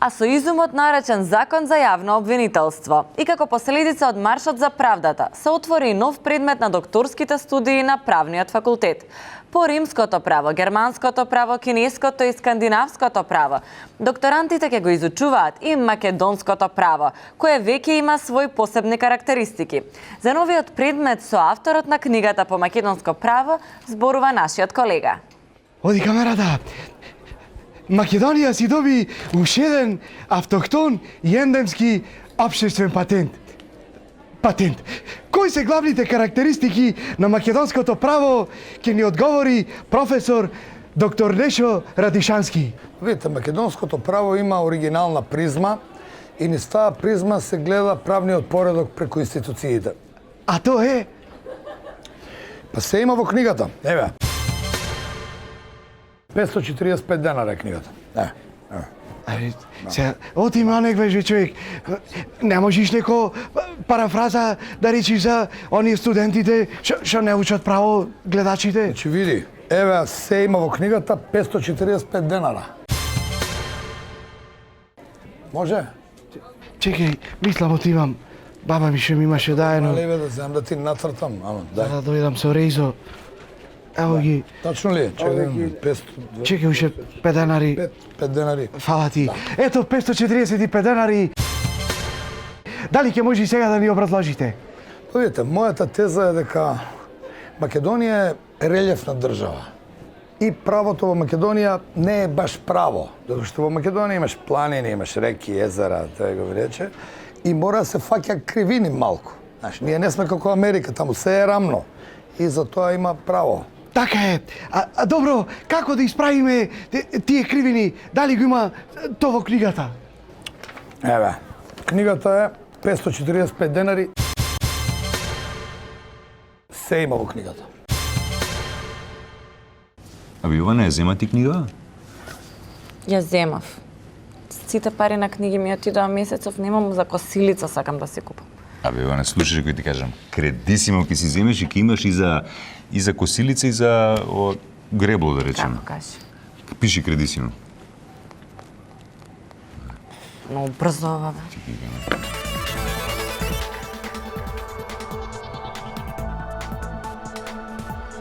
а со изумот наречен Закон за јавно обвинителство. И како последица од Маршот за правдата, се отвори и нов предмет на докторските студии на Правниот факултет. По римското право, германското право, кинеското и скандинавското право, докторантите ќе го изучуваат и македонското право, кое веќе има свои посебни карактеристики. За новиот предмет со авторот на книгата по македонско право зборува нашиот колега. Оди камерата. Македонија си доби уште еден автохтон и ендемски општествен патент. Кои се главните карактеристики на македонското право, ќе ни одговори професор доктор Нешо Радишански. Видите, македонското право има оригинална призма и низ таа призма се гледа правниот поредок преку институциите. А то е? Па се има во книгата. Еве. 545 денара е книгата. Сега, оти ма неквеже човек. Не можеш неко парафраза да речиш за оние студентите што не учат право гледачите? Значи види, еве се има во книгата 545 денара. Може? Чекај, мислам отивам. Баба ми што ми имаше даено. Али бе да земам да ти нацртам, ама дај. Да дојдам со резо. Ево ги. Точно ли е? Чекај уште 5 денари. 5 денари. Фала ти. Ето 545 денари. Дали ќе може сега да ни образложите? Видите, мојата теза е дека Македонија е релјефна држава. И правото во Македонија не е баш право, додека што во Македонија имаш планини, имаш реки, езера, тоа го рече, и мора да се фаќа кривини малку. Знаеш, ние не сме како Америка, таму се е рамно и за тоа има право. Така е. А добро, како да исправиме тие кривини? Дали го има то во книгата? Еве, книгата е 545 денари. Се има во книгата. Аби Јована, ја зема ти книга? Ја земав. Сите пари на книги ми отидоа месецов, немам за косилица сакам да си купам. Абе Јована, слушаш кој ти кажам. Кредисимо ќе си земеш и ќе имаш и за косилица и за гребло, да речеме. Како кажи? Пиши кредисимо. Много брзо ова, бе.